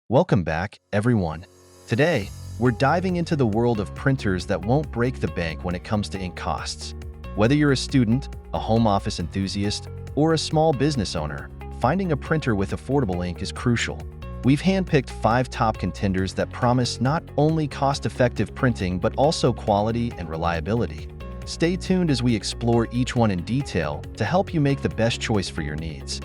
Welcome back, everyone. Today, we're diving into the world of printers that won't break the bank when it comes to ink costs. Whether you're a student, a home office enthusiast, or a small business owner, finding a printer with affordable ink is crucial. We've handpicked 5 top contenders that promise not only cost-effective printing but also quality and reliability. Stay tuned as we explore each one in detail to help you make the best choice for your needs.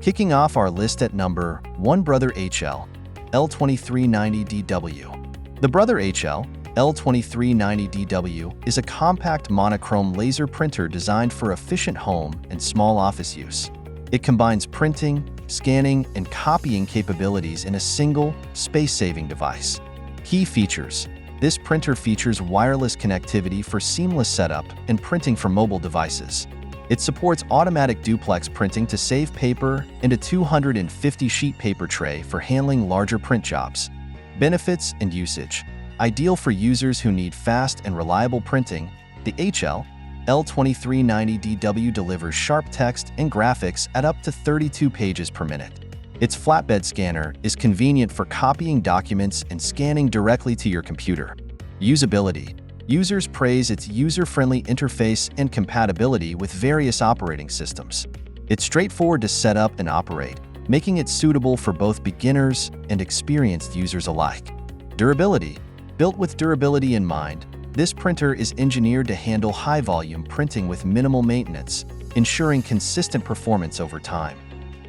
Kicking off our list at number 1, Brother HL L2390DW. The Brother HL L2390DW is a compact monochrome laser printer designed for efficient home and small office use. It combines printing, scanning, and copying capabilities in a single, space-saving device. Key features: this printer features wireless connectivity for seamless setup and printing for mobile devices. It supports automatic duplex printing to save paper and a 250-sheet paper tray for handling larger print jobs. Benefits and usage: ideal for users who need fast and reliable printing, the HL L2390DW delivers sharp text and graphics at up to 32 pages per minute. Its flatbed scanner is convenient for copying documents and scanning directly to your computer. Usability: users praise its user-friendly interface and compatibility with various operating systems. It's straightforward to set up and operate, making it suitable for both beginners and experienced users alike. Durability: built with durability in mind, this printer is engineered to handle high-volume printing with minimal maintenance, ensuring consistent performance over time.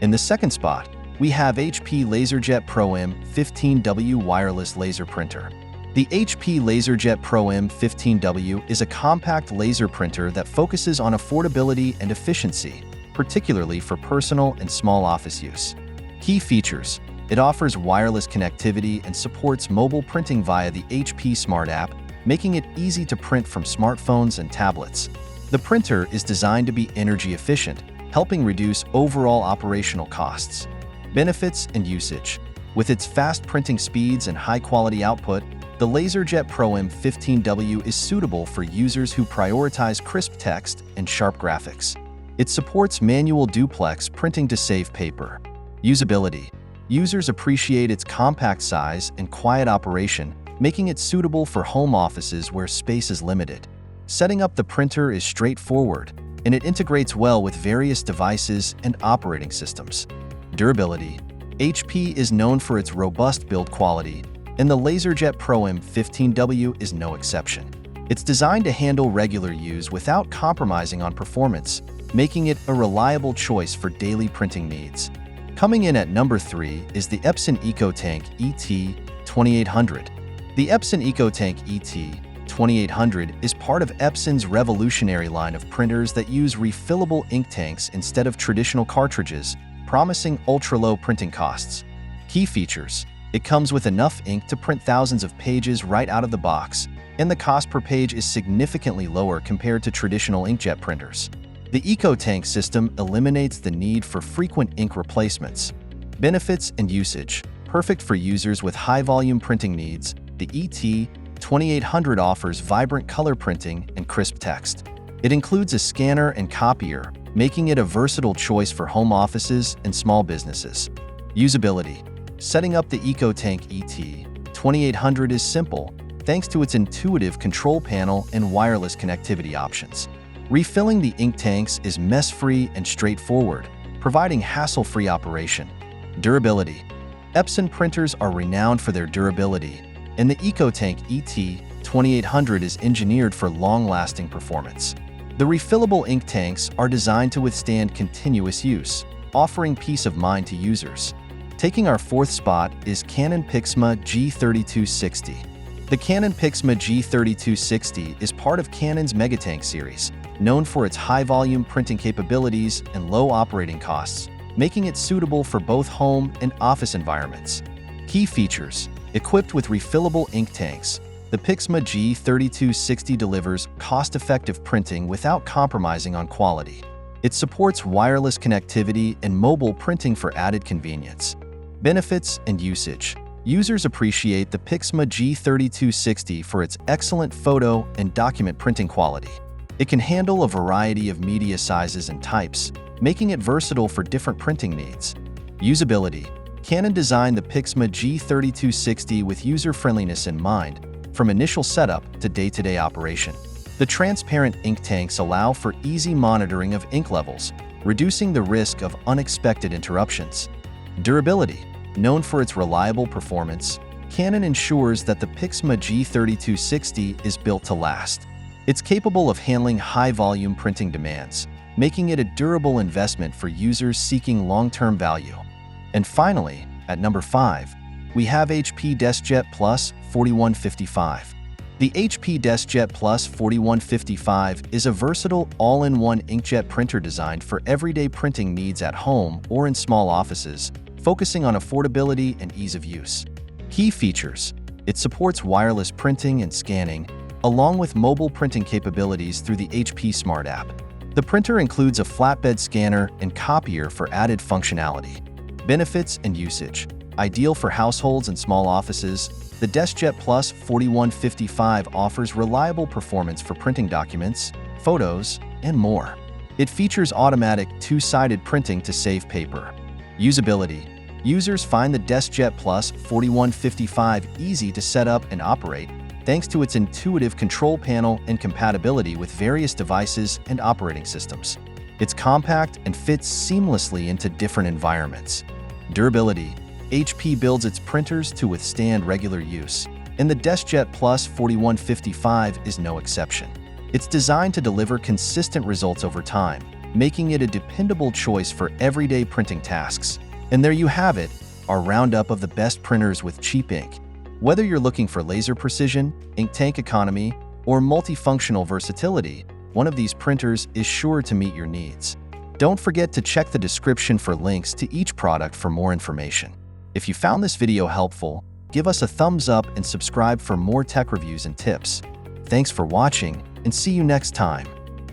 In the second spot, we have HP LaserJet Pro M15W wireless laser printer. The HP LaserJet Pro M15W is a compact laser printer that focuses on affordability and efficiency, particularly for personal and small office use. Key features: it offers wireless connectivity and supports mobile printing via the HP Smart app, making it easy to print from smartphones and tablets. The printer is designed to be energy efficient, helping reduce overall operational costs. Benefits and usage: with its fast printing speeds and high-quality output, the LaserJet Pro M15W is suitable for users who prioritize crisp text and sharp graphics. It supports manual duplex printing to save paper. Usability: users appreciate its compact size and quiet operation, making it suitable for home offices where space is limited. Setting up the printer is straightforward, and it integrates well with various devices and operating systems. Durability: HP is known for its robust build quality, and the LaserJet Pro M15W is no exception. It's designed to handle regular use without compromising on performance, making it a reliable choice for daily printing needs. Coming in at number 3 is the Epson EcoTank ET2800. The Epson EcoTank ET2800 is part of Epson's revolutionary line of printers that use refillable ink tanks instead of traditional cartridges, promising ultra-low printing costs. Key features: it comes with enough ink to print thousands of pages right out of the box, and the cost per page is significantly lower compared to traditional inkjet printers. The EcoTank system eliminates the need for frequent ink replacements. Benefits and usage: perfect for users with high-volume printing needs, the ET2800 offers vibrant color printing and crisp text. It includes a scanner and copier, making it a versatile choice for home offices and small businesses. Usability: setting up the EcoTank ET2800 is simple, thanks to its intuitive control panel and wireless connectivity options. Refilling the ink tanks is mess-free and straightforward, providing hassle-free operation. Durability: Epson printers are renowned for their durability, and the EcoTank ET2800 is engineered for long-lasting performance. The refillable ink tanks are designed to withstand continuous use, offering peace of mind to users. Taking our 4th spot is Canon Pixma G3260. The Canon Pixma G3260 is part of Canon's Megatank series, known for its high-volume printing capabilities and low operating costs, making it suitable for both home and office environments. Key features: equipped with refillable ink tanks, the Pixma G3260 delivers cost-effective printing without compromising on quality. It supports wireless connectivity and mobile printing for added convenience. Benefits and usage: users appreciate the Pixma G3260 for its excellent photo and document printing quality. It can handle a variety of media sizes and types, making it versatile for different printing needs. Usability. Canon designed the Pixma G3260 with user-friendliness in mind, from initial setup to day-to-day operation. The transparent ink tanks allow for easy monitoring of ink levels, reducing the risk of unexpected interruptions. Durability. Known for its reliable performance, Canon ensures that the Pixma G3260 is built to last. It's capable of handling high-volume printing demands, making it a durable investment for users seeking long-term value. And finally, at number 5, we have HP DeskJet Plus 4155. The HP DeskJet Plus 4155 is a versatile all-in-one inkjet printer designed for everyday printing needs at home or in small offices, focusing on affordability and ease of use. Key features: it supports wireless printing and scanning, along with mobile printing capabilities through the HP Smart app. The printer includes a flatbed scanner and copier for added functionality. Benefits and usage: ideal for households and small offices, the DeskJet Plus 4155 offers reliable performance for printing documents, photos, and more. It features automatic two-sided printing to save paper. Usability: users find the DeskJet Plus 4155 easy to set up and operate, thanks to its intuitive control panel and compatibility with various devices and operating systems. It's compact and fits seamlessly into different environments. Durability: HP builds its printers to withstand regular use, and the DeskJet Plus 4155 is no exception. It's designed to deliver consistent results over time, making it a dependable choice for everyday printing tasks. And there you have it, our roundup of the best printers with cheap ink. Whether you're looking for laser precision, ink tank economy, or multifunctional versatility, one of these printers is sure to meet your needs. Don't forget to check the description for links to each product for more information. If you found this video helpful, give us a thumbs up and subscribe for more tech reviews and tips. Thanks for watching, and see you next time.